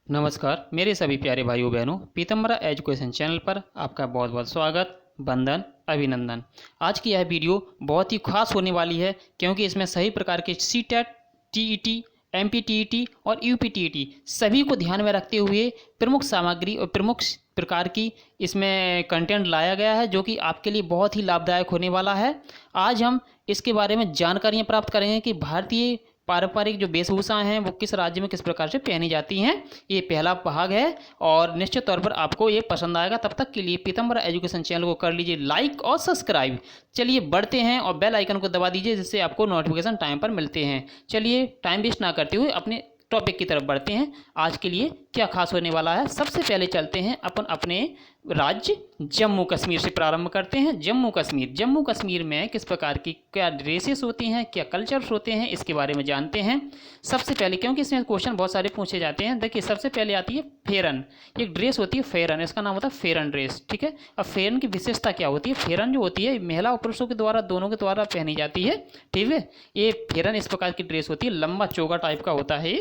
नमस्कार मेरे सभी प्यारे भाइयों बहनों, पीतम्बरा एजुकेशन चैनल पर आपका बहुत बहुत स्वागत, वंदन, अभिनंदन। आज की यह वीडियो बहुत ही खास होने वाली है क्योंकि इसमें सभी प्रकार के सीटेट, टीईटी, एमपीटीईटी और यूपीटीईटी सभी को ध्यान में रखते हुए प्रमुख सामग्री और प्रमुख प्रकार की इसमें कंटेंट लाया गया है जो कि आपके लिए बहुत ही लाभदायक होने वाला है। आज हम इसके बारे में जानकारियाँ प्राप्त करेंगे कि भारतीय पारंपरिक जो वेशभूषाएं हैं वो किस राज्य में किस प्रकार से पहनी जाती हैं। ये पहला भाग है और निश्चित तौर पर आपको ये पसंद आएगा। तब तक के लिए पीतम्बरा एजुकेशन चैनल को कर लीजिए लाइक और सब्सक्राइब। चलिए बढ़ते हैं और बेल आइकन को दबा दीजिए जिससे आपको नोटिफिकेशन टाइम पर मिलते हैं। चलिए टाइम वेस्ट ना करते हुए अपने टॉपिक की तरफ बढ़ते हैं। आज के लिए क्या खास होने वाला है, सबसे पहले चलते हैं अपन अपने राज्य जम्मू कश्मीर से प्रारंभ करते हैं। जम्मू कश्मीर में किस प्रकार की क्या ड्रेसेस होती हैं, क्या कल्चर्स होते हैं, इसके बारे में जानते हैं। सबसे पहले क्योंकि इसमें क्वेश्चन बहुत सारे पूछे जाते हैं, देखिए सबसे पहले आती है फेरन। एक ड्रेस होती है फेरन, इसका नाम होता है फेरन ड्रेस, ठीक है। अब फेरन की विशेषता क्या होती है? फेरन जो होती है महिला और पुरुषों के द्वारा दोनों के द्वारा पहनी जाती है, ठीक है। ये फेरन इस प्रकार की ड्रेस होती है, लंबा चोगा टाइप का होता है।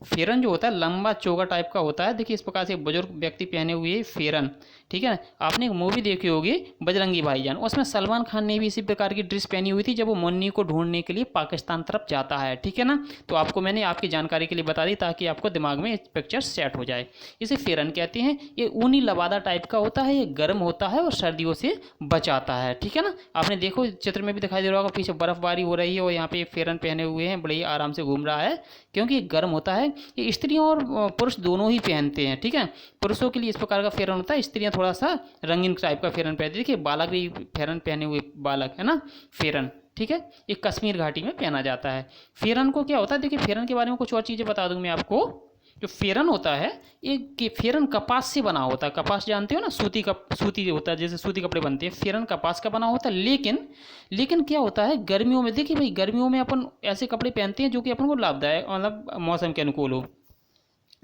फेरन जो होता है लंबा चोगा टाइप का होता है। देखिए इस प्रकार से बुजुर्ग व्यक्ति पहने हुए फेरन, ठीक है। आपने एक मूवी देखी होगी बजरंगी भाईजान, उसमें सलमान खान ने भी इसी प्रकार की ड्रेस पहनी हुई थी जब वो मुन्नी को ढूंढने के लिए पाकिस्तान तरफ जाता है, ठीक है ना। तो आपको मैंने आपकी जानकारी के लिए बता दी ताकि आपको दिमाग में पिक्चर सेट हो जाए। इसे फेरन कहते हैं। ये ऊनी लबादा टाइप का होता है, ये गर्म होता है और सर्दियों से बचाता है, ठीक है ना। आपने देखो चित्र में भी दिखाई दे रहा होगा, पीछे बर्फबारी हो रही है और यहाँ पे फेरन पहने हुए हैं, बड़े ही आराम से घूम रहा है क्योंकि ये गर्म होता है। ये स्त्रियों और पुरुष दोनों ही पहनते हैं, ठीक है। पुरुषों के लिए इस प्रकार का फेरन होता है, स्त्रियां थोड़ा सा रंगीन टाइप का फेरन पहनती है। देखिए बालक भी फेरन पहने हुए बालक है ना, फेरन, ठीक है। ये कश्मीर घाटी में पहना जाता है। फेरन को क्या होता है, देखिए फेरन के बारे में कुछ और चीज़ें बता दूं मैं आपको। जो फेरन होता है ये फेरन कपास से बना होता है। कपास जानते हो ना, सूती होता है, जैसे सूती कपड़े बनते हैं, फेरन कपास का बना होता है। लेकिन क्या होता है गर्मियों में, देखिए भाई गर्मियों में अपन ऐसे कपड़े पहनते हैं जो कि अपन को लाभदायक मतलब मौसम के अनुकूल हो।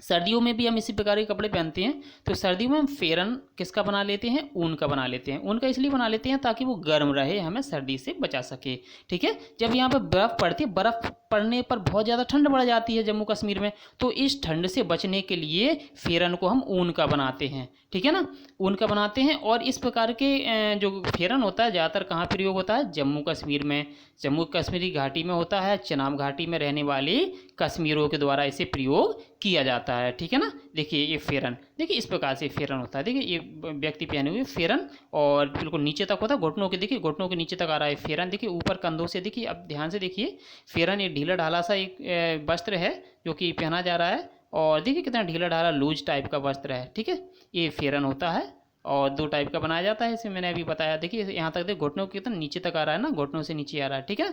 सर्दियों में भी हम इसी प्रकार के कपड़े पहनते हैं। तो सर्दियों में हम फेरन किसका बना लेते हैं? ऊन का बना लेते हैं। ऊन का इसलिए बना लेते हैं ताकि वो गर्म रहे, हमें सर्दी से बचा सके, ठीक है। जब यहाँ पर बर्फ़ पड़ती है, बर्फ़ पड़ने पर बहुत ज़्यादा ठंड बढ़ जाती है जम्मू कश्मीर में, तो इस ठंड से बचने के लिए फेरन को हम ऊन का बनाते हैं, ठीक है ना। ऊन का बनाते हैं और इस प्रकार के जो फेरन होता है ज़्यादातर कहाँ प्रयोग होता है? जम्मू कश्मीर में, जम्मू कश्मीरी घाटी में होता है। चनाब घाटी में रहने वाले कश्मीरियों के द्वारा इसे प्रयोग किया जाता है, ठीक है ना। देखिए ये फेरन, देखिए इस प्रकार से फेरन होता है। देखिए ये व्यक्ति पहने हुए फेरन और बिल्कुल नीचे तक होता है, घुटनों के, देखिए घुटनों के नीचे तक आ रहा है फेरन। देखिए ऊपर कंधों से, देखिए अब ध्यान से देखिए फेरन एक ढीला ढाला सा एक वस्त्र है जो कि पहना जा रहा है। और देखिए कितना ढीला ढाला लूज टाइप का वस्त्र है, ठीक है। ये फेरन होता है और दो टाइप का बनाया जाता है, इसे मैंने अभी बताया। देखिए यहाँ तक देखिए घुटनों के कितना नीचे तक आ रहा है ना, घुटनों से नीचे आ रहा है, ठीक है।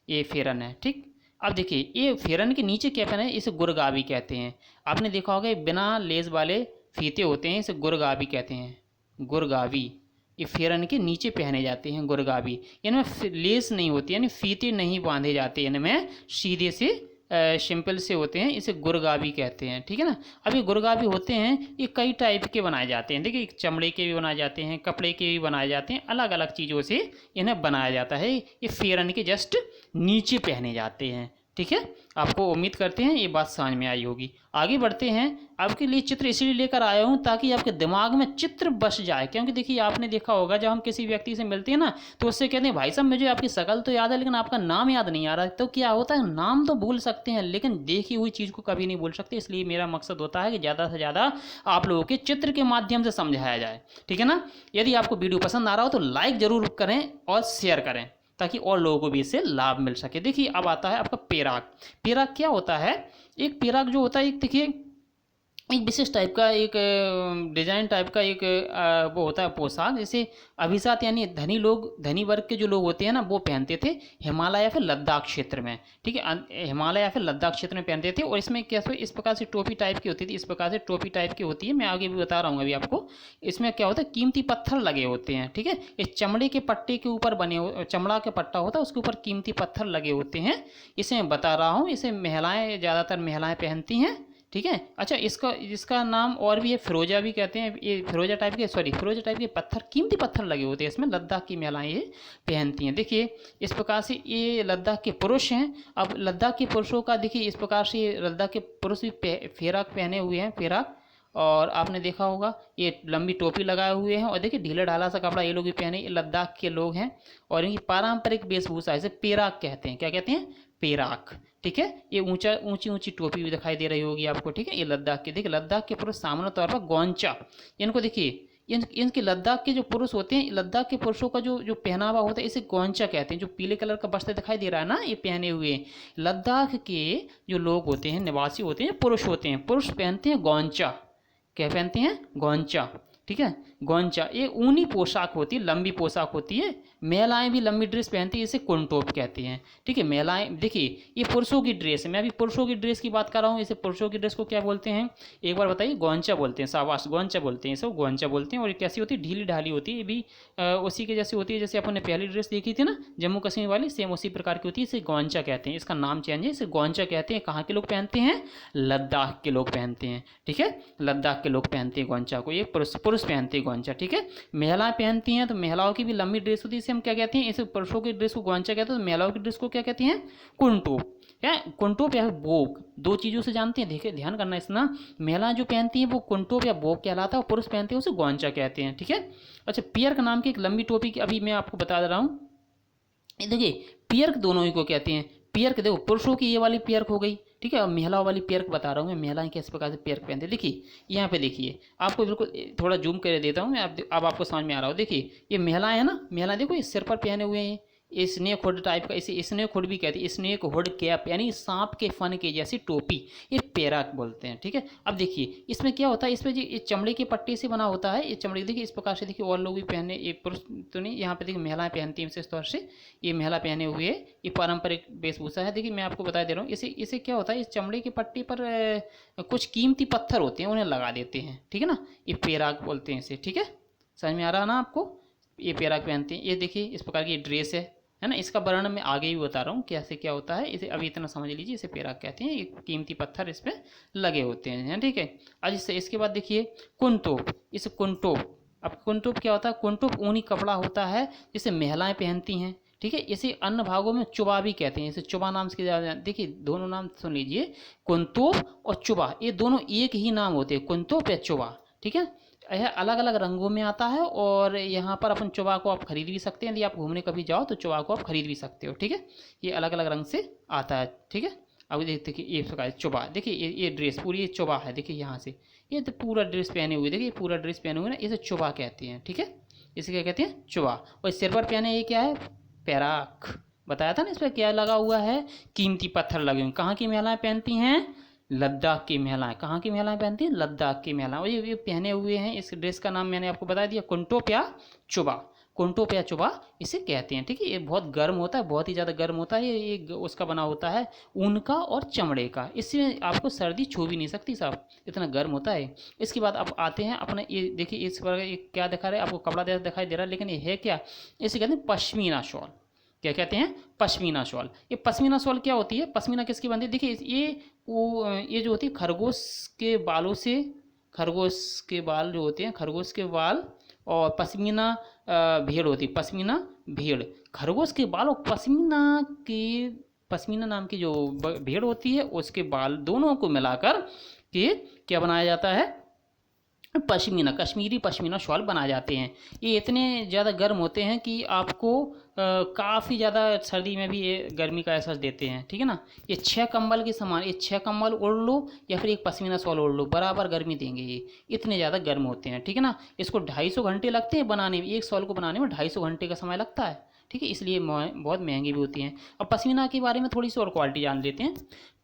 ये फेरन है, ठीक। अब देखिए ये फेरन के नीचे क्या पहना है, इसे गुरगावी कहते हैं। आपने देखा होगा ये बिना लेस वाले फीते होते हैं, इसे गुरगावी कहते हैं। गुरगावी ये फेरन के नीचे पहने जाते हैं, गुरगावी। इनमें लेस नहीं होती, यानी फीते नहीं बांधे जाते, इनमें सीधे से सिंपल से होते हैं, इसे गुरगावी कहते हैं, ठीक है ना। अब ये गुरगावी होते हैं, ये कई टाइप के बनाए जाते हैं। देखिए चमड़े के भी बनाए जाते हैं, कपड़े के भी बनाए जाते हैं, अलग अलग चीज़ों से इन्हें बनाया जाता है। ये फेरन के जस्ट नीचे पहने जाते हैं, ठीक है। आपको उम्मीद करते हैं ये बात समझ में आई होगी। आगे बढ़ते हैं। आपके लिए चित्र इसलिए लेकर आया हूँ ताकि आपके दिमाग में चित्र बस जाए, क्योंकि देखिए आपने देखा होगा जब हम किसी व्यक्ति से मिलते हैं ना तो उससे कहते हैं भाई साहब मुझे आपकी शक्ल तो याद है लेकिन आपका नाम याद नहीं आ रहा। तो क्या होता है, नाम तो भूल सकते हैं लेकिन देखी हुई चीज़ को कभी नहीं भूल सकते। इसलिए मेरा मकसद होता है कि ज़्यादा से ज़्यादा आप लोगों के चित्र के माध्यम से समझाया जाए, ठीक है ना। यदि आपको वीडियो पसंद आ रहा हो तो लाइक ज़रूर करें और शेयर करें ताकि और लोगों को भी इससे लाभ मिल सके। देखिए अब आता है आपका पेराक। पेराक क्या होता है? एक पेराक जो होता है, एक देखिए एक विशेष टाइप का एक डिजाइन टाइप का एक वो होता है पोशाक, जैसे अभिजात यानी धनी लोग, धनी वर्ग के जो लोग होते हैं ना वो पहनते थे हिमालय या फिर लद्दाख क्षेत्र में, ठीक है। हिमालय या फिर लद्दाख क्षेत्र में पहनते थे। और इसमें क्या इस प्रकार से टोपी टाइप की होती थी, इस प्रकार से टोपी टाइप की होती है, मैं आगे भी बता रहा हूँ अभी आपको। इसमें क्या होता है, कीमती पत्थर लगे होते हैं, ठीक है। इस चमड़े के पट्टे के ऊपर चमड़ा का पट्टा होता है, उसके ऊपर कीमती पत्थर लगे होते हैं। इसे मैं बता रहा हूँ, इसे महिलाएँ ज़्यादातर महिलाएँ पहनती हैं, ठीक है। अच्छा, इसका नाम और भी है, फिरोजा भी कहते हैं। ये फिरोजा टाइप के पत्थर, कीमती पत्थर लगे होते हैं इसमें। लद्दाख की महिलाएं ये पहनती हैं। देखिए इस प्रकार से ये लद्दाख के पुरुष हैं। अब लद्दाख के पुरुषों का देखिए इस प्रकार से, ये लद्दाख के पुरुष भी फेराक पहने हुए हैं, फेराक। और आपने देखा होगा ये लंबी टोपी लगाए हुए हैं, और देखिए ढीला ढाला सा कपड़ा ये लोग भी पहने, ये लद्दाख के लोग हैं। और इनकी पारंपरिक वेशभूषा इसे पेराक कहते हैं। क्या कहते हैं? पेराक। ठीक है। ये ऊंची ऊंची टोपी भी दिखाई दे रही होगी आपको। ठीक है। ये लद्दाख के, देखिए लद्दाख के पुरुष सामान्य तौर पर गौंचा, इनको देखिए इनके लद्दाख के जो पुरुष होते हैं, लद्दाख के पुरुषों का जो जो पहनावा होता है इसे गौंचा कहते हैं। जो पीले कलर का वस्त्र दिखाई दे रहा है ना, ये पहने हुए लद्दाख के जो लोग होते हैं, निवासी होते हैं, पुरुष होते हैं, पुरुष पहनते हैं गौंचा। क्या पहनते हैं? गौंचा। ठीक है। गौंचा ये ऊनी पोशाक होती है, लंबी पोशाक होती है। महिलाएं भी लंबी ड्रेस पहनती है, इसे कुंटोप कहते हैं। ठीक है। महिलाएं, देखिए ये पुरुषों की ड्रेस है, मैं अभी पुरुषों की ड्रेस की बात कर रहा हूँ। इसे पुरुषों की ड्रेस को क्या बोलते हैं एक बार बताइए? गौंचा बोलते हैं। शाबाश, गौंचा बोलते हैं, इसे गौंचा बोलते हैं। और ये कैसी होती है? ढीली ढाली होती है। ये भी उसी के जैसी होती है जैसे अपन ने पहली ड्रेस देखी थी ना, जम्मू कश्मीर वाली, सेम उसी प्रकार की होती है। इसे गौंचा कहते हैं, इसका नाम चेंज है, इसे गौंचा कहते हैं। कहाँ के लोग पहनते हैं? लद्दाख के लोग पहनते हैं। ठीक है। लद्दाख के लोग पहनते हैं गौंचा को, ये पुरुष पहनते हैं गौंचा। ठीक है। महिलाएं पहनती हैं, तो महिलाओं की भी लंबी ड्रेस होती है, इसे हम क्या कहते हैं? इसे पुरुषों की ड्रेस को गौंचा कहते हैं, तो महिलाओं की ड्रेस को क्या कहते हैं? कुंटोप। या कुंटोप या बोग, दो चीज़ों से जानते हैं। देखिए ध्यान करना इसना, महिलाएं जो पहनती हैं वो कुंटोप या बोग कहलाता है, और पुरुष पहनते हैं उसे गौंचा कहते हैं। ठीक है। अच्छा, पियर्क नाम की एक लंबी टोपी की अभी मैं आपको बता दे रहा हूँ। देखिए पियर्क दोनों ही को कहते हैं। पियर्क देखो, पुरुषों की ये वाली पियर्क हो गई। ठीक है। और महिलाओं वाली पियर्क बता रहा हूँ मैं, महिलाएं किस प्रकार से पियर्क पहनते हैं। देखिए यहाँ पे देखिए, आपको बिल्कुल थोड़ा जूम कर देता हूँ मैं, अब आपको समझ में आ रहा हो। देखिए ये महिलाएं है ना, महिलाएं देखो, इस सिर पर पहने हुए हैं ये स्नेक हुड टाइप का, इसे स्नेक हुड भी कहते हैं, स्नेक हुड कैप, यानी सांप के फन के जैसी टोपी, ये पेराक बोलते हैं। ठीक है। अब देखिए इसमें क्या होता है, इसमें जो ये चमड़े के पट्टे से बना होता है, ये चमड़े, देखिए इस प्रकार से, देखिए और लोग भी पहने, ये पुरुष तो नहीं, यहाँ पे देखिए महिलाएं पहनती हैं विशेष तौर से, ये महिला पहने हुए है, ये पारंपरिक वेशभूषा है। देखिए मैं आपको बता दे रहा हूँ, इसे क्या होता है, इस चमड़े के पट्टे पर कुछ कीमती पत्थर होते हैं, उन्हें लगा देते हैं। ठीक है ना, ये पेराक बोलते हैं इसे। ठीक है। समझ में आ रहा है ना आपको? ये पेराक पहनते हैं। ये देखिए इस प्रकार की ड्रेस है ना। इसका वर्णन मैं आगे भी बता रहा हूँ कैसे क्या होता है, इसे अभी इतना समझ लीजिए। इसे पेराक कहते हैं, ये कीमती पत्थर इस पर लगे होते हैं। ठीक है। आज इसके बाद देखिए कुंटोप, इसे कुंटोप। अब कुंटोप क्या होता है? कुंटोप ऊनी कपड़ा होता है जिसे महिलाएं पहनती हैं। ठीक है। इसे अन्य भागों में चुबा भी कहते हैं, इसे चुबा नाम से। देखिए दोनों नाम सुन लीजिए, कुंतोप और चुबा, ये दोनों एक ही नाम होते हैं, कुंतोप या चुबा। ठीक है। यह अलग अलग रंगों में आता है, और यहाँ पर अपन चुबा को आप खरीद भी सकते हैं, यदि आप घूमने कभी जाओ तो चुबा को आप खरीद भी सकते हो। ठीक है। ये अलग अलग रंग से आता है। ठीक है। अब देखिए ये प्रकार चुबा, देखिए ये ड्रेस पूरी ये चुबा है। देखिए यहाँ से ये तो पूरा ड्रेस पहने हुए, देखिए पूरा ड्रेस पहने हुए ना, इसे चुबा कहते हैं। ठीक है। इसे क्या कहते हैं? चुबा। और सिर पर पहने ये क्या है? पेराक। बताया था ना, इस पर क्या लगा हुआ है? कीमती पत्थर लगे हुए। कहाँ की महिलाएं पहनती हैं? लद्दाख की महिलाएं। कहाँ की महिलाएं पहनती हैं? लद्दाख की महिलाएं। और ये पहने हुए हैं, इस ड्रेस का नाम मैंने आपको बता दिया, कुंटोप या चुबा। कुंटोप या चुबा इसे कहते हैं। ठीक है। ये बहुत गर्म होता है, बहुत ही ज़्यादा गर्म होता है। ये उसका बना होता है ऊन का और चमड़े का, इससे आपको सर्दी छू भी नहीं सकती साहब, इतना गर्म होता है। इसके बाद अब आते हैं अपने, ये देखिए इस पर क्या दिखा रहे हैं आपको? कपड़ा दिखाई दे रहा है, लेकिन ये है क्या? इसे कहते हैं पश्मीना शॉल। क्या कहते हैं? पश्मीना शॉल। ये पश्मीना शॉल क्या होती है? पश्मीना किसकी बनती है? देखिए ये जो होती है खरगोश के बालों से, खरगोश के बाल जो होते हैं, खरगोश के बाल, और पश्मीना भेड़ होती है, पश्मीना भेड़, खरगोश के बाल और पश्मीना नाम की जो भेड़ होती है उसके बाल, दोनों को मिलाकर के क्या बनाया जाता है? पश्मीना, कश्मीरी पश्मीना शॉल बनाए जाते हैं। ये इतने ज़्यादा गर्म होते हैं कि आपको काफ़ी ज़्यादा सर्दी में भी ये गर्मी का एहसास देते हैं। ठीक है ना। ये 6 कंबल के समान, ये 6 कंबल ओढ़ लो या फिर एक पश्मीना शॉल ओढ़ लो, बराबर गर्मी देंगे ये, इतने ज़्यादा गर्म होते हैं। ठीक है ना। इसको 250 घंटे लगते हैं बनाने में, एक शॉल को बनाने में 250 घंटे का समय लगता है। ठीक है। इसलिए बहुत महंगी भी होती हैं। अब पश्मीना के बारे में थोड़ी सी और क्वालिटी जान लेते हैं।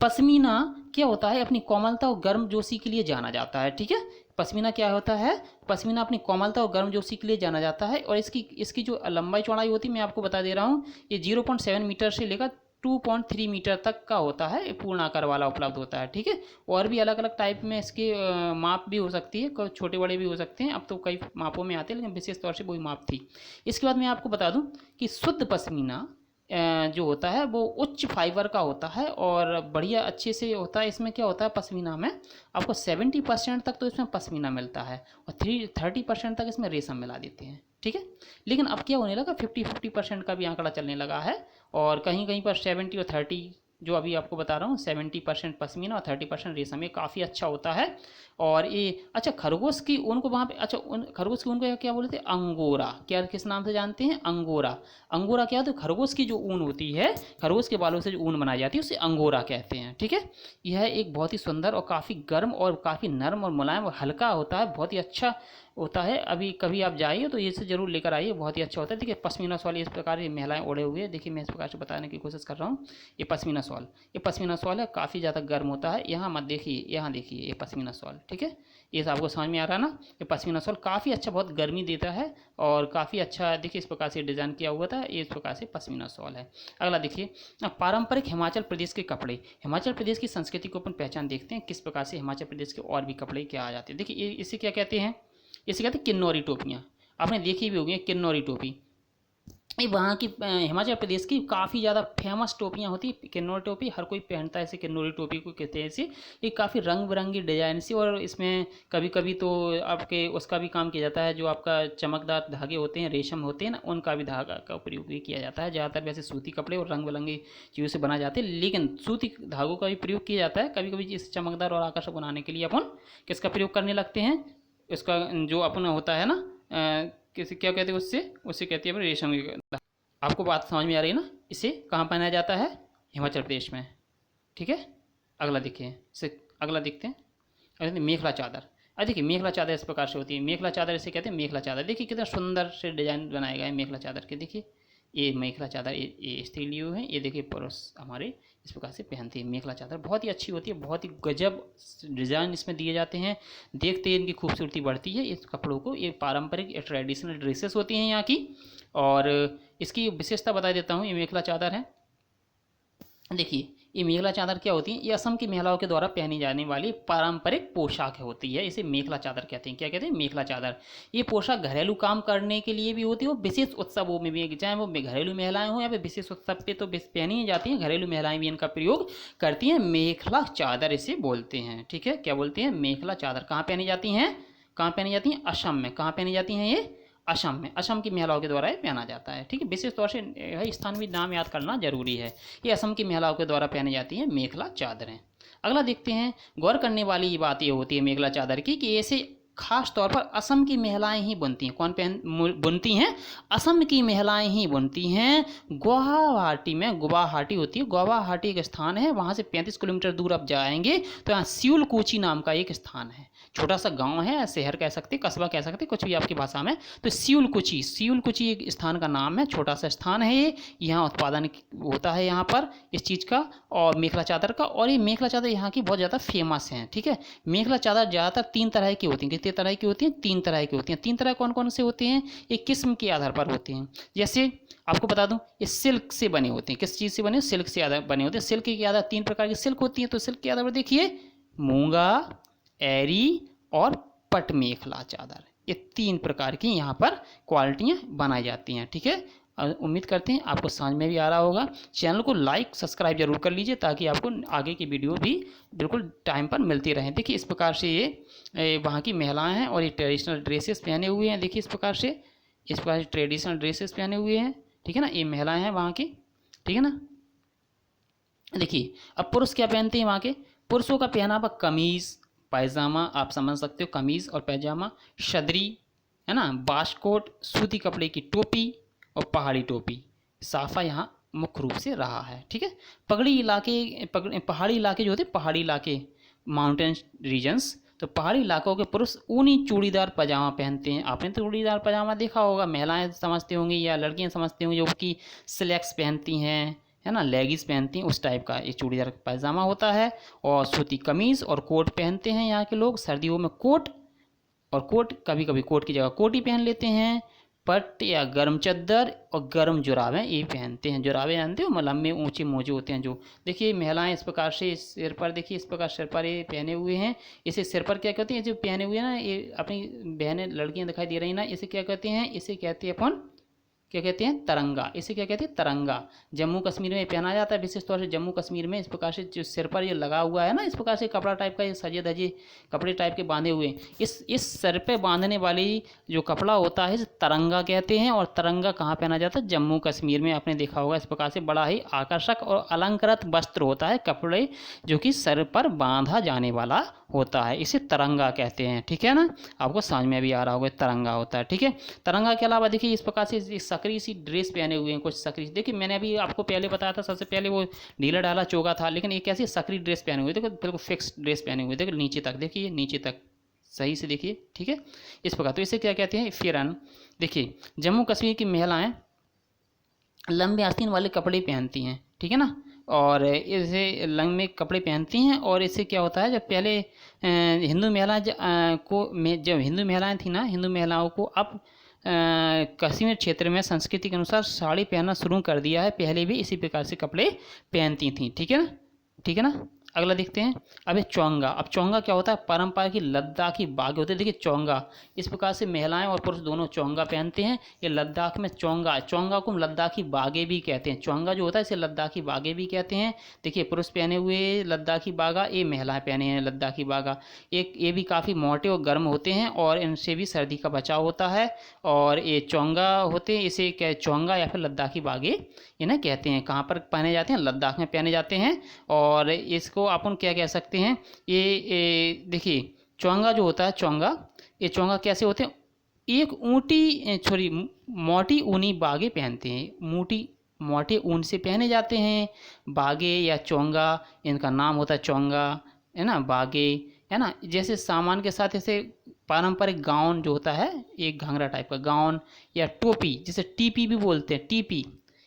पश्मीना क्या होता है? अपनी कोमलता और गर्मजोशी के लिए जाना जाता है। ठीक है। पश्मीना क्या होता है? पश्मीना अपनी कोमलता और गर्मजोशी के लिए जाना जाता है, और इसकी जो लंबाई चौड़ाई होती है मैं आपको बता दे रहा हूँ, ये 0.7 मीटर से लेकर 2.3 मीटर तक का होता है, पूर्ण आकार वाला उपलब्ध होता है। ठीक है। और भी अलग अलग टाइप में इसके माप भी हो सकती है, छोटे बड़े भी हो सकते हैं, अब तो कई मापों में आते हैं, लेकिन विशेष तौर से वही माप थी। इसके बाद मैं आपको बता दूं कि शुद्ध पश्मीना जो होता है वो उच्च फाइबर का होता है और बढ़िया अच्छे से होता है। इसमें क्या होता है, पश्मीना में आपको 70% तक तो इसमें पश्मीना मिलता है और 30% तक इसमें रेशम मिला देते हैं, ठीक है। लेकिन अब क्या होने लगा, 50-50% का भी आंकड़ा चलने लगा है और कहीं कहीं पर 70 और 30, जो अभी आपको बता रहा हूँ 70% पश्मीना और 30% रेशम, ये काफ़ी अच्छा होता है। और ये अच्छा, खरगोश की ऊन को वहाँ पे, अच्छा उन खरगोश की ऊन को क्या बोलते हैं, अंगोरा, क्या किस नाम से जानते हैं, अंगोरा। अंगोरा क्या होता है, खरगोश की जो ऊन होती है, खरगोश के बालों से जो ऊन बनाई जाती है उसे अंगोरा कहते हैं, ठीक है। यह एक बहुत ही सुंदर और काफ़ी गर्म और काफ़ी नरम और मुलायम और हल्का होता है, बहुत ही अच्छा होता है। अभी कभी आप जाइए तो ये से ज़रूर लेकर आइए, बहुत ही अच्छा होता है। देखिए पश्मीना शॉल इस प्रकार ये महिलाएं ओढ़े हुए हैं, देखिए मैं इस प्रकार से बताने की कोशिश कर रहा हूँ। ये पश्मीना शॉल, ये पश्मीना शॉल है, काफ़ी ज़्यादा गर्म होता है। यहाँ मत देखिए, यहाँ देखिए, ये पश्मीना शॉल, ठीक है। ये आपको समझ में आ रहा है ना, ये पश्मीना शॉल काफ़ी अच्छा, बहुत गर्मी देता है और काफ़ी अच्छा, देखिए इस प्रकार से डिज़ाइन किया हुआ था, ये इस प्रकार से पश्मीना शॉल है। अगला देखिए, पारंपरिक हिमाचल प्रदेश के कपड़े। हिमाचल प्रदेश की संस्कृति को अपन पहचान देखते हैं, किस प्रकार से हिमाचल प्रदेश के और भी कपड़े क्या आ जाते हैं। देखिए इसे क्या कहते हैं, इसे कहते हैं किन्नौरी टोपियाँ, आपने देखी भी होगी किन्नौरी टोपी। ये वहाँ की हिमाचल प्रदेश की काफ़ी ज़्यादा फेमस टोपियाँ होती है, किन्नौरी टोपी, हर कोई पहनता है इसे, किन्नौरी टोपी को कहते हैं इसे। ये काफ़ी रंग बिरंगी डिजाइन सी, और इसमें कभी कभी तो आपके उसका भी काम किया जाता है, जो आपका चमकदार धागे होते हैं, रेशम होते हैं ना, उनका भी धागा का प्रयोग भी किया जाता है। ज़्यादातर वैसे सूती कपड़े और रंग बिरंगी चीज़ों से बनाए जाते हैं, लेकिन सूती धागों का भी प्रयोग किया जाता है कभी कभी, इस चमकदार और आकर्षक बनाने के लिए अपन किसका प्रयोग करने लगते हैं, इसका जो अपना होता है ना, किसी क्या कहते हैं उससे, उससे कहते हैं रेशम की। आपको बात समझ में आ रही है ना, इसे कहाँ पहनाया जाता है, हिमाचल प्रदेश में, ठीक है। अगला देखिए, इसे अगला देखते हैं, अगला मेखला चादर। अब देखिए मेखला चादर इस प्रकार से होती है, मेखला चादर इसे कहते हैं मेखला चादर। देखिए कितना सुंदर से डिजाइन बनाए गए हैं मेखला चादर के। देखिए ये मेखला चादर, ये स्त्री लिए हुए हैं, ये देखिए पुरुष हमारे इस प्रकार से पहनते हैं। मेखला चादर बहुत ही अच्छी होती है, बहुत ही गजब डिज़ाइन इसमें दिए जाते हैं, देखते ही इनकी खूबसूरती बढ़ती है। इस कपड़ों को, ये पारंपरिक ट्रेडिशनल ड्रेसेस होती हैं यहाँ की, और इसकी विशेषता बता देता हूँ। ये मेखला चादर है, देखिए ये मेखला चादर क्या होती है, ये असम की महिलाओं के द्वारा पहनी जाने वाली पारंपरिक पोशाक होती है, इसे मेखला चादर कहते हैं। क्या कहते हैं, मेखला चादर। ये पोशाक घरेलू काम करने के लिए भी होती है और विशेष उत्सवों में भी, चाहे वो घरेलू महिलाएं हो या फिर विशेष उत्सव पे तो पहनी ही जाती हैं, घरेलू महिलाएं भी इनका प्रयोग करती हैं। मेखला चादर इसे बोलते हैं, ठीक है। क्या बोलते हैं, मेखला चादर। कहाँ पहनी जाती हैं, कहाँ पहनी जाती हैं, असम में। कहाँ पहनी जाती हैं ये, असम में। असम की महिलाओं के द्वारा ये पहना जाता है, ठीक है। विशेष तौर से स्थान भी नाम याद करना जरूरी है। ये असम की महिलाओं के द्वारा पहनी जाती है मेखला चादरें। अगला देखते हैं, गौर करने वाली बात ये होती है मेखला चादर की कि ऐसे खास तौर पर असम की महिलाएं ही बुनती हैं। कौन बुनती हैं, असम की महिलाएं ही बुनती हैं। गुवाहाटी में, गुवाहाटी होती है, गुवाहाटी एक स्थान है, वहाँ से 35 किलोमीटर दूर आप जाएंगे तो यहाँ सियुलकुची नाम का एक स्थान है, छोटा सा गांव है, शहर कह सकते, कस्बा कह सकते, कुछ भी आपकी भाषा में। तो सियुलकुची, सियुलकुची एक स्थान का नाम है, छोटा सा स्थान है ये। यहाँ उत्पादन होता है यहाँ पर इस चीज़ का, और मेखला चादर का। और ये मेखला चादर यहाँ की बहुत ज़्यादा फेमस है, ठीक है। मेखला चादर ज़्यादातर 3 तरह की होती हैं। कितने तरह की होती हैं, 3 तरह की होती हैं। 3 तरह कौन कौन से होते हैं, ये किस्म के आधार पर होते हैं। जैसे आपको बता दूं, ये सिल्क से बने होते हैं। किस चीज़ से बने, सिल्क से आधार बने होते हैं। सिल्क के आधार 3 प्रकार की सिल्क होती है, तो सिल्क के आधार पर देखिए मूंगा, एरी और पट मेखला चादर, ये 3 प्रकार की यहाँ पर क्वालिटियाँ बनाई जाती हैं, ठीक है। उम्मीद करते हैं आपको समझ में भी आ रहा होगा। चैनल को लाइक सब्सक्राइब जरूर कर लीजिए ताकि आपको आगे की वीडियो भी बिल्कुल टाइम पर मिलती रहें। देखिए इस प्रकार से ये वहाँ की महिलाएं हैं और ये ट्रेडिशनल ड्रेसेस पहने हुए हैं। देखिए इस प्रकार से ट्रेडिशनल ड्रेसेस पहने हुए हैं, ठीक है ना। ये महिलाएं हैं वहाँ की, ठीक है ना। देखिए अब पुरुष क्या पहनते हैं, वहाँ के पुरुषों का पहनावा कमीज़ पैजामा, आप समझ सकते हो, कमीज़ और पैजामा, शदरी है ना, बाशकोट, सूती कपड़े की टोपी और पहाड़ी टोपी, साफा यहाँ मुख्य रूप से रहा है, ठीक है। पहाड़ी इलाके जो होते हैं, पहाड़ी इलाके, माउंटेन रीजन्स, तो पहाड़ी इलाकों के पुरुष ऊनी चूड़ीदार पजामा पहनते हैं। आपने तो चूड़ीदार पजामा देखा होगा, महिलाएं समझती होंगी या लड़कियां समझती होंगी, जो कि स्लैक्स पहनती हैं, है ना, लेगिस पहनती हैं, उस टाइप का ये चूड़ीदार पैजामा होता है। और सूती कमीज़ और कोट पहनते हैं यहाँ के लोग, सर्दियों में कोट, और कोट कभी कभी कोट की जगह कोटी पहन लेते हैं। पट या गर्म चद्दर और गर्म जुराबें ये पहनते हैं। जुराबें जानते हो, लंबे ऊंचे मोजे होते हैं जो। देखिए महिलाएं इस प्रकार से सिर पर, देखिए इस प्रकार सिर पर ये पहने हुए हैं। इसे सिर पर क्या कहते हैं, जो पहने हुए हैं ना, ये अपनी बहनें लड़कियां दिखाई दे रही हैं ना, इसे क्या कहते हैं, इसे कहते हैं अपन क्या कहते हैं, तरंगा। इसे क्या कहते हैं, तरंगा। जम्मू कश्मीर में पहना जाता है विशेष तौर से, जम्मू कश्मीर में इस प्रकार से जो सिर पर ये लगा हुआ है ना, इस प्रकार से कपड़ा टाइप का, ये सजे धजे कपड़े टाइप के बांधे हुए, इस सर पे बांधने वाली जो कपड़ा होता है इसे तरंगा कहते हैं। और तरंगा कहाँ पहना जाता है, जम्मू कश्मीर में। आपने देखा होगा इस प्रकार से बड़ा ही आकर्षक और अलंकृत वस्त्र होता है, कपड़े जो कि सर पर बांधा जाने वाला होता है, इसे तरंगा कहते हैं। ठीक है ना, आपको समझ में भी आ रहा होगा तरंगा होता है। ठीक है, तरंगा के अलावा देखिए इस प्रकार से सकरी सी ड्रेस पहने हुए हैं कुछ सकरी। देखिए मैंने अभी आपको पहले बताया था, सबसे पहले वो ढीला ढाला चोगा था, लेकिन एक ऐसी सकरी ड्रेस पहने हुए, देखो बिल्कुल फिक्स ड्रेस पहने हुए, देखो नीचे तक, देखिए नीचे तक सही से देखिए। ठीक है, इस प्रकार। तो इसे क्या कहते हैं, फेरन। देखिए जम्मू कश्मीर की महिलाएं लंबे आस्तीन वाले कपड़े पहनती हैं, ठीक है ना, और इसे लंबे कपड़े पहनती हैं। और इससे क्या होता है, जब पहले हिंदू महिलाएं जब हिंदू महिलाएं थी ना, हिंदू महिलाओं को अब कश्मीर क्षेत्र में संस्कृति के अनुसार साड़ी पहनना शुरू कर दिया है, पहले भी इसी प्रकार से कपड़े पहनती थी। ठीक है ना, ठीक है ना। अगला देखते हैं, अब ये चोंगा। अब चोंगा क्या होता है, परंपरा की लद्दाखी बागे होते हैं। देखिए चोंगा, इस प्रकार से महिलाएं और पुरुष दोनों चोंगा पहनते हैं। ये लद्दाख में चोंगा, चोंगा को हम लद्दाखी बागे भी कहते हैं। चोंगा जो होता है इसे लद्दाखी बागे भी कहते हैं। देखिए पुरुष पहने हुए लद्दाखी बागा, ये महिलाएं पहने हैं लद्दाखी बागा। एक ये भी काफ़ी मोटे और गर्म होते हैं और इनसे भी सर्दी का बचाव होता है। और ये चोंगा होते हैं, इसे क्या चोंगा या फिर लद्दाखी बागे इन्हें कहते हैं। कहाँ पर पहने जाते हैं, लद्दाख में पहने जाते हैं। और इसको अपन क्या कह सकते हैं, ये देखिए चोंगा जो होता है, चोंगा, ये चोंगा कैसे होते हैं, एक मोटी ऊनी बागे पहनते हैं, मोटे ऊन से पहने जाते हैं बागे या चोंगा, इनका नाम होता है चोंगा, है ना, बागे, है ना। जैसे सामान के साथ ऐसे पारंपरिक गाउन जो होता है, एक घाघरा टाइप का गाउन या टोपी, जिसे टीपी भी बोलते हैं, टीपी,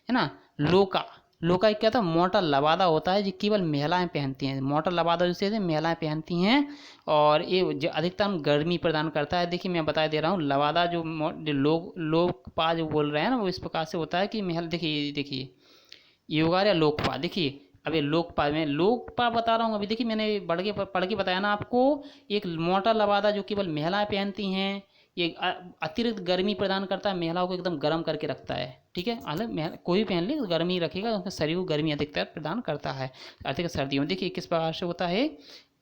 है ना। लोका, लोका एक क्या था, मोटा लबादा होता है जो केवल महिलाएं पहनती हैं। मोटा लबादा जिसे महिलाएं पहनती हैं और ये अधिकतम गर्मी प्रदान करता है। देखिए मैं बता दे रहा हूँ, लबादा जो लोकपा जो बोल रहे हैं ना, वो इस प्रकार से होता है कि महल, देखिए योगार या लोकपा। देखिए अब ये लोकपा बता रहा हूँ अभी। देखिए मैंने पढ़ के बताया ना आपको, एक मोटा लबादा जो केवल महिलाएं पहनती हैं, ये अतिरिक्त गर्मी प्रदान करता है, महिलाओं को एकदम गर्म करके रखता है। ठीक है, मतलब कोई भी पहन ले गर्मी रखेगा, उसमें शरीर को गर्मी अधिकतर प्रदान करता है अधिक सर्दियों में। देखिए किस प्रकार से होता है,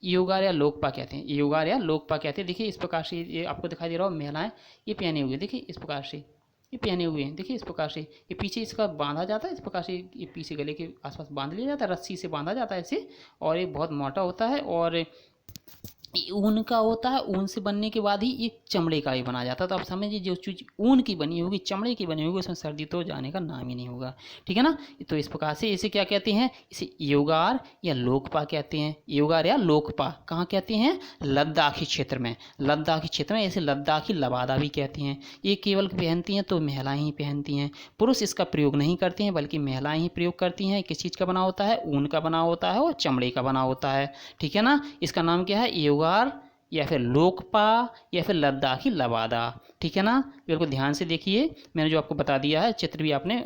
योगार या लोकपा कहते हैं, योगार या लोकपा कहते हैं। देखिए इस प्रकार से ये आपको दिखाई दे रहा हो, महिलाएं ये पहने हुए, देखिए इस प्रकार से ये पहने हुए हैं। देखिए इस प्रकार से ये पीछे इसका बांधा जाता है, इस प्रकार से ये पीछे गले के आसपास बांध लिया जाता है, रस्सी से बांधा जाता है इसे। और ये बहुत मोटा होता है और ऊन का होता है। ऊन से बनने के बाद ही ये चमड़े का भी बना जाता है। तो आप समझिए जो चीज़ ऊन की बनी होगी, चमड़े की बनी होगी, उसमें सर्दी तो जाने का नाम ही नहीं होगा। ठीक है ना। तो इस प्रकार से इसे क्या कहते हैं, इसे योगार या लोकपा कहते हैं। योगार या लोकपा कहाँ कहते हैं, लद्दाखी क्षेत्र में। लद्दाखी क्षेत्र में इसे लद्दाखी लबादा भी कहते हैं। ये केवल पहनती हैं तो महिलाएं ही पहनती हैं, पुरुष इसका प्रयोग नहीं करते हैं, बल्कि महिलाएं ही प्रयोग करती हैं। किस चीज़ का बना होता है, ऊन का बना होता है और चमड़े का बना होता है। ठीक है ना। इसका नाम क्या है, योगार या फिर लोकपा या फिर लद्दाखी लबादा। ठीक है ना, बिल्कुल ध्यान से देखिए, मैंने जो आपको बता दिया है, चित्र भी आपने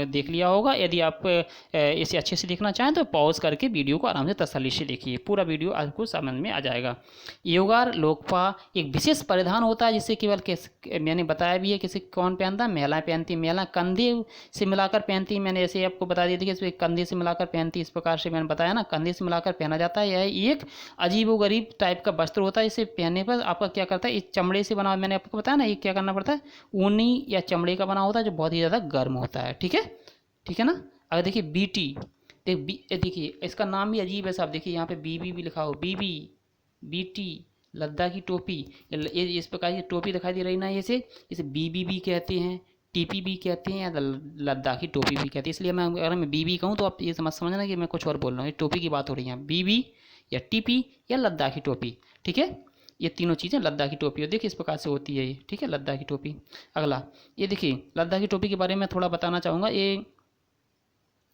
देख लिया होगा। यदि आप इसे अच्छे से देखना चाहें तो पॉज करके वीडियो को आराम से तसल्ली से देखिए, पूरा वीडियो आपको समझ में आ जाएगा। योगार लोकपा एक विशेष परिधान होता है जिससे केवल मैंने बताया भी है किसी कौन पहनता है, महिलाएं पहनती हैं। महिलाएं कंधे से मिलाकर पहनती हैं, मैंने ऐसे आपको बता दिया कि कंधे से मिलाकर पहनती है। इस प्रकार से मैंने बताया ना, कंधे से मिलाकर पहना जाता है। यह एक अजीबोगरीब टाइप का वस्त्र होता है। इसे पहनने पर आपका क्या करता है, इस चमड़े से बना, मैंने आपको बताया ना, ये क्या करना पड़ता है, ऊनी या चमड़े का बना होता है जो बहुत ही ज़्यादा गर्म होता है। ठीक है, ठीक है ना। अगर देखिए बीटी, देखिए इसका नाम भी अजीब है साहब। देखिए यहाँ पे बीबी भी लिखा हो, बीबी, बीटी, लद्दाखी टोपी, ये इस प्रकार की टोपी दिखाई दे रही ना, इसे बीबी भी कहते हैं, टीपी भी कहते हैं, या लद्दाखी टोपी भी कहते हैं। इसलिए मैं अगर मैं बीबी कहूँ तो आप ये समझना कि मैं कुछ और बोल रहा हूँ। ये टोपी की बात हो रही है, बीबी या टीपी या लद्दाखी टोपी। ठीक है, ये तीनों चीज़ें लद्दाखी टोपी, और देखिए इस प्रकार से होती है ये। ठीक है, लद्दाखी टोपी। अगला ये देखिए लद्दाखी टोपी के बारे में थोड़ा बताना चाहूँगा। ये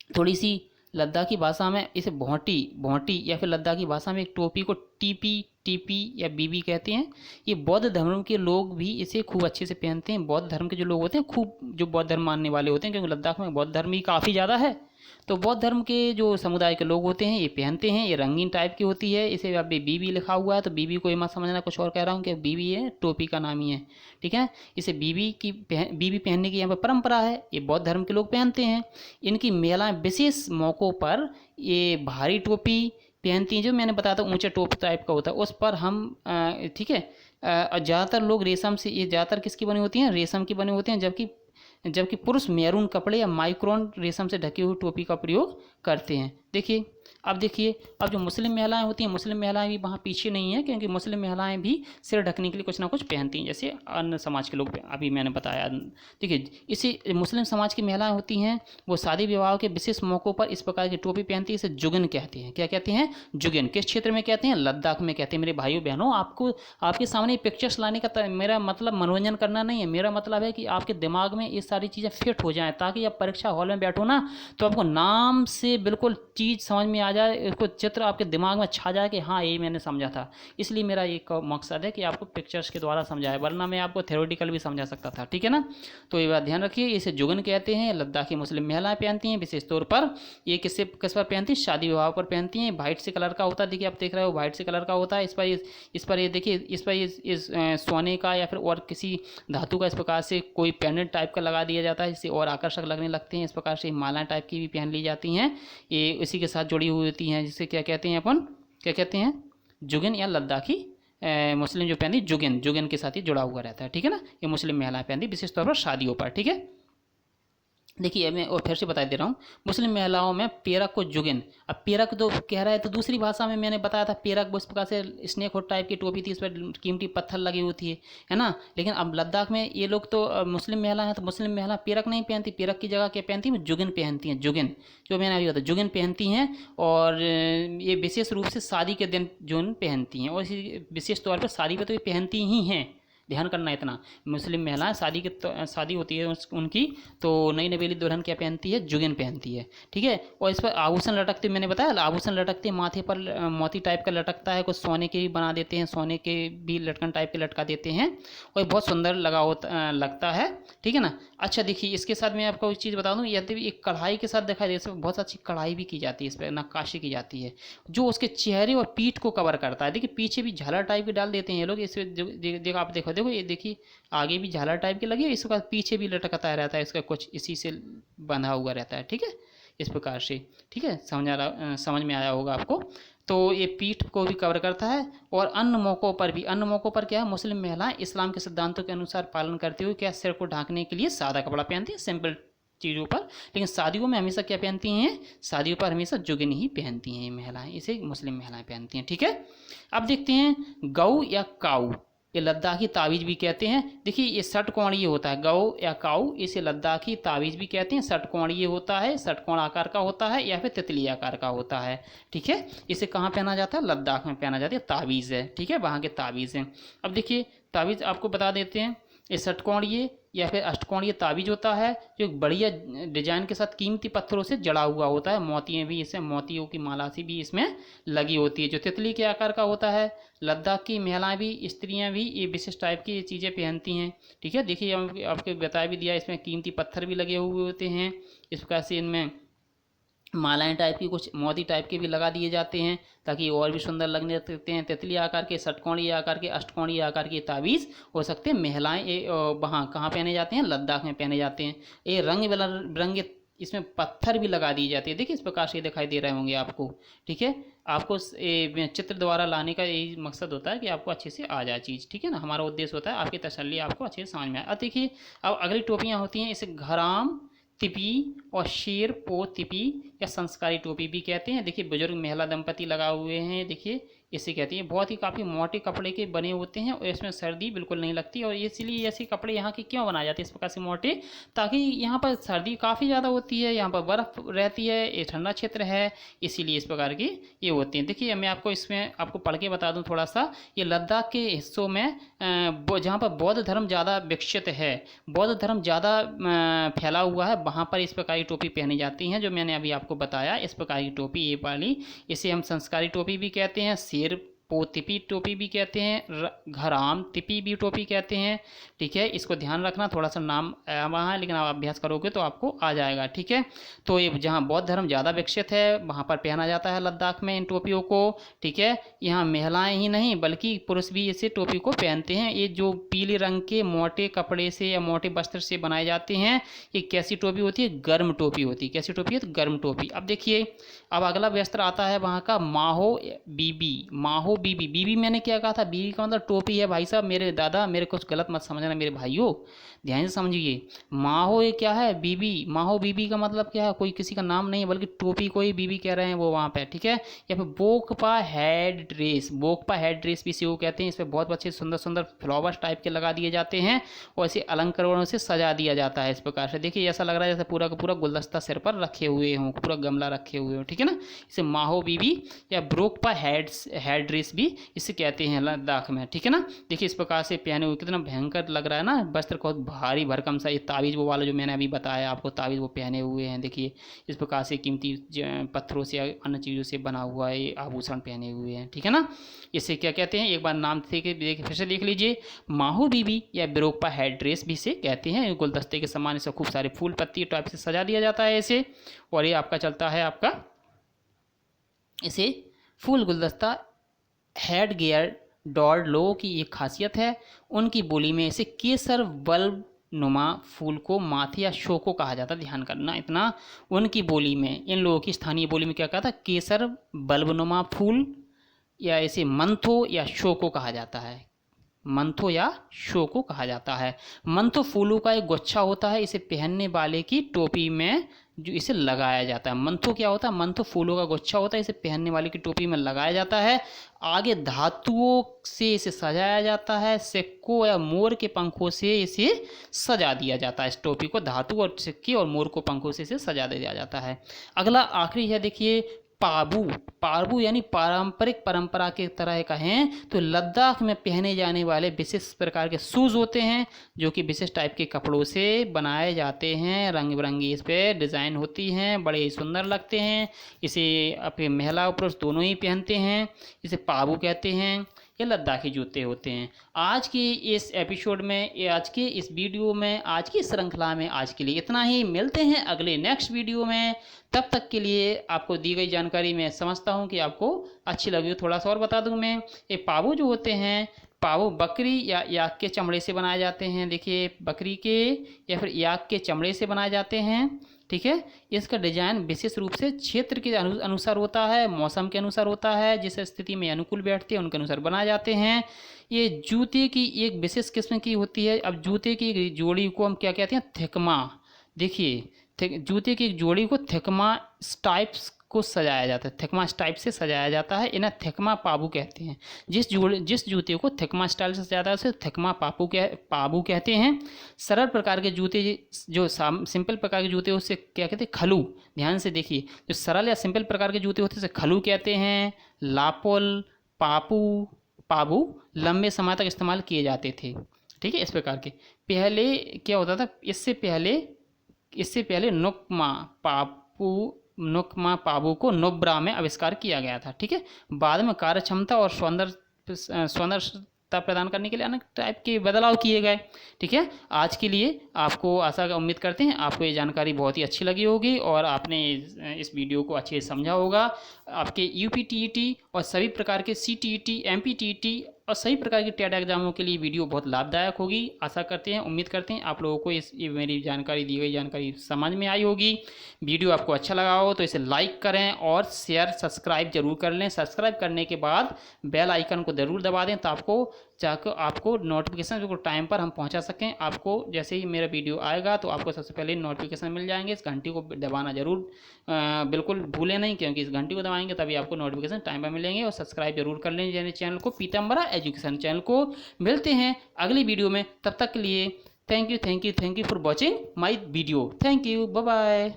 थोड़ी सी लद्दाखी भाषा में इसे भोंटी या फिर लद्दाखी भाषा में एक टोपी को टीपी या बीबी कहते हैं। ये बौद्ध धर्म के लोग भी इसे खूब अच्छे से पहनते हैं। बौद्ध धर्म के जो लोग होते हैं, खूब जो बौद्ध धर्म मानने वाले होते हैं, क्योंकि लद्दाख में बौद्ध धर्म ही काफ़ी ज़्यादा है, तो बौद्ध धर्म के जो समुदाय के लोग होते हैं ये पहनते हैं। ये रंगीन टाइप की होती है, इसे अब बीबी लिखा हुआ है तो बीबी को ये मत समझना कुछ और कह रहा हूँ कि बीबी है टोपी का नाम ही है, ठीक है। इसे बीबी पहनने की यहाँ पर परंपरा है, ये बौद्ध धर्म के लोग पहनते हैं। इनकी महिलाएं विशेष मौक़ों पर ये भारी टोपी पहनती हैं, जो मैंने बताया था ऊंचा टोपी टाइप का होता है, उस पर हम ठीक है। ज़्यादातर लोग रेशम से, ये ज़्यादातर किसकी बनी होती हैं, रेशम की बनी होती हैं, जबकि पुरुष मैरून कपड़े या माइक्रोन रेशम से ढकी हुई टोपी का प्रयोग करते हैं। देखिए अब जो मुस्लिम महिलाएं होती हैं, मुस्लिम महिलाएं भी वहाँ पीछे नहीं हैं, क्योंकि मुस्लिम महिलाएं भी सिर ढकने के लिए कुछ ना कुछ पहनती हैं, जैसे अन्य समाज के लोग अभी मैंने बताया। देखिए इसी मुस्लिम समाज की महिलाएं होती हैं, वो शादी विवाह के विशेष मौक़ों पर इस प्रकार की टोपी पहनती है। इसे जुगन कहते हैं। क्या कहते हैं? जुगन। किस क्षेत्र में कहते हैं? लद्दाख में कहते हैं। मेरे भाइयों बहनों, आपके सामने पिक्चर्स लाने का मेरा मतलब मनोरंजन करना नहीं है, मेरा मतलब है कि आपके दिमाग में ये सारी चीज़ें फिट हो जाएँ, ताकि आप परीक्षा हॉल में बैठो ना तो आपको नाम से बिल्कुल चीज़ समझ में आ जाए, इसको चित्र आपके दिमाग में छा जाए कि हाँ ये मैंने समझा था। इसलिए मेरा एक मकसद है कि आपको पिक्चर्स के द्वारा समझाए, वरना मैं आपको थ्योरेटिकल भी समझा सकता था, ठीक है ना। तो ये बात ध्यान रखिए। इसे जुगन कहते हैं। लद्दाखी मुस्लिम महिलाएं पहनती हैं विशेष तौर पर। ये किस पर पहनती हैं? शादी विवाह पर पहनती हैं। वाइट से कलर का होता है, देखिए आप देख रहे हो वाइट से कलर का होता है। इस पर ये देखिए, इस पर इस सोने का या फिर और किसी धातु का इस प्रकार से कोई पेंडेंट टाइप का लगा दिया जाता है, जिससे और आकर्षक लगने लगते हैं। इस प्रकार से मालाएं टाइप की भी पहन ली जाती हैं, ये इसी के साथ जुड़ी हुई होती हैं, जिसे क्या कहते हैं अपन, क्या कहते हैं? जुगन या लद्दाखी मुस्लिम जो पहनती जुगन के साथ ही जुड़ा हुआ रहता है, ठीक है ना। ये मुस्लिम महिलाएं पहनती विशेष तौर पर शादियों पर, ठीक है। देखिए मैं और फिर से बता दे रहा हूँ, मुस्लिम महिलाओं में पेरक को जुगन, अब पेरक तो कह रहा है तो दूसरी भाषा में मैंने बताया था पेरक वो इस प्रकार से स्नेक होट टाइप की टोपी थी, इस पर कीमती पत्थर लगी हुई थी, है ना। लेकिन अब लद्दाख में ये लोग तो मुस्लिम महिला हैं, तो मुस्लिम महिला पेरक नहीं पहनती, पेरक की जगह क्या पहनती है? जुगन पहनती हैं। जुगन जो मैंने अभी बताया, जुगन पहनती हैं। और ये विशेष रूप से शादी के दिन जुगन पहनती हैं, और इसी विशेष तौर पर शादी पर तो ये पहनती ही हैं। ध्यान करना इतना, मुस्लिम महिलाएं शादी होती है उनकी, तो नई नवेली दुल्हन क्या पहनती है? जुगन पहनती है, ठीक है। और इस पर आभूषण लटकते, मैंने बताया आभूषण लटकते, माथे पर मोती टाइप का लटकता है, कुछ सोने के भी बना देते हैं, सोने के भी लटकन टाइप के लटका देते हैं, और बहुत सुंदर लगता है, ठीक है ना। अच्छा देखिए, इसके साथ मैं आपको एक चीज़ बता दूँ, यदि एक कढ़ाई के साथ दिखाई दे, इसमें बहुत अच्छी कढ़ाई भी की जाती है, इस पर नक्काशी की जाती है, जो उसके चेहरे और पीठ को कवर करता है। देखिए पीछे भी झालर टाइप के डाल देते हैं ये लोग, इसमें देखो आप देखो ये देखिए आगे भी झालर टाइप की लगी है, इसके बाद पीछे भी लटकता रहता है, इसका कुछ इसी से बंधा हुआ रहता है, ठीक है, इस प्रकार से, ठीक है। समझ में आया होगा आपको। तो ये पीठ को भी कवर करता है, और अन्य मौक़ों पर क्या है? मुस्लिम महिलाएं इस्लाम के सिद्धांतों के अनुसार पालन करते हुए क्या सिर को ढांकने के लिए सादा कपड़ा पहनती है, सिंपल चीज़ों पर। लेकिन शादियों में हमेशा क्या पहनती हैं? शादियों पर हमेशा जुगन ही पहनती हैं ये महिलाएं, इसे मुस्लिम महिलाएं पहनती हैं, ठीक है। अब देखते हैं गऊ या काऊ, ये लद्दाखी तावीज़ भी कहते हैं। देखिए ये षटकोणीय होता है, गऊ या काऊ, इसे लद्दाखी तावीज़ भी कहते हैं। षटकोणीय होता है, षटकोण आकार का होता है, या फिर तितली आकार का होता है, ठीक है। इसे कहाँ पहना जाता है? लद्दाख में पहना जाता है, तावीज़ है, ठीक है, वहाँ के तावीज़ हैं। अब देखिए तावीज़ आपको बता देते हैं, ये षटकोणीय या फिर अष्टकोणीय ताबीज होता है, जो बढ़िया डिजाइन के साथ कीमती पत्थरों से जड़ा हुआ होता है, मोतियाँ भी इसमें, मोतियों की माला सी भी इसमें लगी होती है, जो तितली के आकार का होता है। लद्दाख की महिलाएं भी, स्त्रियां भी ये विशेष टाइप की ये चीज़ें पहनती हैं, ठीक है। देखिए आपको बता भी दिया, इसमें कीमती पत्थर भी लगे हुए होते हैं, इस प्रकार से इनमें मालाएं टाइप की, कुछ मोती टाइप के भी लगा दिए जाते हैं, ताकि और भी सुंदर लगने लगते हैं। तितली आकार के, षटकोणीय आकार के, अष्टकोणीय आकार के ताबीज़ हो सकते हैं। महिलाएं वहाँ कहाँ पहने जाते हैं? लद्दाख में पहने जाते हैं। ये रंग बिरंगे इसमें पत्थर भी लगा दिए जाते हैं, देखिए इस प्रकार से दिखाई दे रहे होंगे आपको, ठीक है। आपको चित्र द्वारा लाने का यही मकसद होता है कि आपको अच्छे से आ जाए चीज़, ठीक है ना। हमारा उद्देश्य होता है आपकी तसल्ली आपको अच्छे से समझ में आए। अब देखिए, अब अगली टोपियाँ होती हैं, इसे घराम तिपी और शेर पो तिपी या संस्कारी टोपी भी कहते हैं। देखिए बुजुर्ग महिला दंपति लगा हुए हैं, देखिए इसे कहते हैं। बहुत ही काफ़ी मोटे कपड़े के बने होते हैं, और इसमें सर्दी बिल्कुल नहीं लगती, और इसलिए ऐसे कपड़े यहाँ के क्यों बनाए जाते हैं इस प्रकार से मोटे, ताकि यहाँ पर सर्दी काफ़ी ज़्यादा होती है, यहाँ पर बर्फ़ रहती है, ये ठंडा क्षेत्र है, इसीलिए इस प्रकार की ये होते हैं। देखिए मैं आपको इसमें आपको पढ़ के बता दूँ थोड़ा सा, ये लद्दाख के हिस्सों में जहाँ पर बौद्ध धर्म ज़्यादा विकसित है, बौद्ध धर्म ज़्यादा फैला हुआ है, वहाँ पर इस प्रकार की टोपी पहनी जाती हैं, जो मैंने अभी आपको बताया, इस प्रकार की टोपी ये वाली, इसे हम संस्कारी टोपी भी कहते हैं। शेर पोतिपी टोपी भी कहते हैं, घराम तिपी भी टोपी कहते हैं। ठीक है, इसको ध्यान रखना, थोड़ा सा नाम वहाँ है लेकिन आप अभ्यास करोगे तो आपको आ जाएगा। ठीक है, तो ये जहाँ बौद्ध धर्म ज़्यादा विकसित है वहाँ पर पहना जाता है लद्दाख में इन टोपियों को। ठीक है, यहाँ महिलाएं ही नहीं बल्कि पुरुष भी इसे टोपी को पहनते हैं। ये जो पीले रंग के मोटे कपड़े से या मोटे वस्त्र से बनाए जाते हैं, ये कैसी टोपी होती है? गर्म टोपी होती है। कैसी टोपी है? तो गर्म टोपी। अब देखिए, अब अगला वस्त्र आता है वहाँ का माहो बीबी। माहो बीबी, बीबी मैंने क्या कहा था? बीबी का मतलब टोपी है भाई साहब। मेरे दादा, मेरे कुछ गलत मत समझना मेरे भाइयों, ध्यान से समझिए। माहो ये क्या है? बीबी। माहो बीबी का मतलब क्या है? कोई किसी का नाम नहीं है बल्कि टोपी को ही बीबी कह रहे हैं वो वहाँ पे। ठीक है, या फिर बोकपा हेड ड्रेस। बोकपा हेड ड्रेस भी इसे वो कहते हैं। इस पर बहुत अच्छे सुंदर सुंदर फ्लावर्स टाइप के लगा दिए जाते हैं और इसे अलंकरणों से सजा दिया जाता है। इस प्रकार से देखिए, ऐसा लग रहा है जैसे पूरा का पूरा गुलदस्ता सिर पर रखे हुए हों, पूरा गमला रखे हुए हो। ठीक है ना, इसे माहो बीबी या ब्रोकपा हेड ड्रेस भी इसे कहते हैं लद्दाख में। ठीक है ना, देखिए इस प्रकार से पहने हुए कितना भयंकर लग रहा है ना वस्त्र, बहुत भारी भरकम सा। ये ताबीज़ वो वाला जो मैंने अभी बताया आपको, ताबीज़ वो पहने हुए हैं। देखिए इस प्रकार से कीमती पत्थरों से अन्य चीज़ों से बना हुआ ये आभूषण पहने हुए हैं। ठीक है ना, इसे क्या कहते हैं? एक बार नाम फिर से देख लीजिए, माहो बीबी या ब्रोकपा हेड ड्रेस भी इसे कहते हैं। गुलदस्ते के समान इसे खूब सारे फूल पत्ती टाइप से सजा दिया जाता है इसे। और ये आपका चलता है आपका इसे फूल गुलदस्ता हेड गियर। डॉर्ड लोगों की एक खासियत है, उनकी बोली में इसे केसर बल्ब नुमा फूल को माथे या शोको कहा जाता है। ध्यान करना इतना, उनकी बोली में, इन लोगों की स्थानीय बोली में क्या कहा था? केसर बल्ब नुमा फूल या इसे मंथो या शोको कहा जाता है। मंथो या शोको कहा जाता है। मंथो फूलों का एक गुच्छा होता है, इसे पहनने वाले की टोपी में जो इसे लगाया जाता है। मंथो क्या होता है? मंथो फूलों का गुच्छा होता है, इसे पहनने वाले की टोपी में लगाया जाता है। आगे धातुओं से इसे सजाया जाता है, सिक्कों या मोर के पंखों से इसे सजा दिया जाता है। इस टोपी को धातु और सिक्के और मोर को पंखों से इसे सजा दिया जाता है। अगला आखिरी है, देखिए पाबू। पाबू यानी पारंपरिक, परंपरा के तरह कहें तो लद्दाख में पहने जाने वाले विशेष प्रकार के शूज़ होते हैं जो कि विशेष टाइप के कपड़ों से बनाए जाते हैं। रंग बिरंगी इस पर डिज़ाइन होती हैं, बड़े ही सुंदर लगते हैं। इसे अपने महिला और पुरुष दोनों ही पहनते हैं। इसे पाबू कहते हैं। ये लद्दाखी जूते होते हैं। आज की इस एपिसोड में, आज के इस वीडियो में, आज की श्रृंखला में आज के लिए इतना ही। मिलते हैं अगले नेक्स्ट वीडियो में। तब तक के लिए आपको दी गई जानकारी मैं समझता हूँ कि आपको अच्छी लगी। थोड़ा सा और बता दूँ मैं, ये पाबू जो होते हैं, पाबू बकरी या याक के चमड़े से बनाए जाते हैं। देखिए बकरी के या फिर याक के चमड़े से बनाए जाते हैं। ठीक है, इसका डिजाइन विशेष रूप से क्षेत्र के अनुसार होता है, मौसम के अनुसार होता है, जिस स्थिति में अनुकूल बैठते हैं उनके अनुसार बनाए जाते हैं। ये जूते की एक विशेष किस्म की होती है। अब जूते की एक जोड़ी को हम क्या कहते हैं? थिकमा। देखिए जूते की एक जोड़ी को थिकमा स्टाइप्स को सजाया जाता है, थिकमा स्टाइप से सजाया जाता है। इन्हें थिकमा पाबू कहते हैं। जिस जूते को थिकमा स्टाइल से सजाया जाता है उसे थिकमा पाबू कहते हैं। सरल प्रकार के जूते, जो सिंपल प्रकार के जूते उससे क्या कहते हैं? खलू। ध्यान से देखिए, जो सरल या सिंपल प्रकार के जूते होते हैं उसे खलू कहते हैं। लापोल, पाबू लंबे समय तक इस्तेमाल किए जाते थे। ठीक है, इस प्रकार के। पहले क्या होता था? इससे पहले नुकमा पाबू को नुब्रा में आविष्कार किया गया था। ठीक है, बाद में कार्यक्षमता और सौंदर्यता प्रदान करने के लिए अनेक टाइप के बदलाव किए गए। ठीक है, आज के लिए आपको आशा का उम्मीद करते हैं आपको ये जानकारी बहुत ही अच्छी लगी होगी और आपने इस वीडियो को अच्छे से समझा होगा। आपके यूपीटीईटी और सभी प्रकार के सीटीईटी, एमपीटीईटी और सभी प्रकार के टेट एग्जामों के लिए वीडियो बहुत लाभदायक होगी। आशा करते हैं, उम्मीद करते हैं आप लोगों को ये मेरी जानकारी, दी गई जानकारी समझ में आई होगी। वीडियो आपको अच्छा लगा हो तो इसे लाइक करें और शेयर सब्सक्राइब जरूर कर लें। सब्सक्राइब करने के बाद बेल आइकन को ज़रूर दबा दें तो आपको नोटिफिकेशन बिल्कुल टाइम पर हम पहुंचा सकें। आपको जैसे ही मेरा वीडियो आएगा तो आपको सबसे पहले नोटिफिकेशन मिल जाएंगे। इस घंटी को दबाना जरूर बिल्कुल भूलें नहीं, क्योंकि इस घंटी को दबाएंगे तभी आपको नोटिफिकेशन टाइम पर मिलेंगे। और सब्सक्राइब जरूर कर लें चैनल को, पीताम्बरा एजुकेशन चैनल को। मिलते हैं अगली वीडियो में, तब तक के लिए thank you for watching my video. Thank you, bye bye.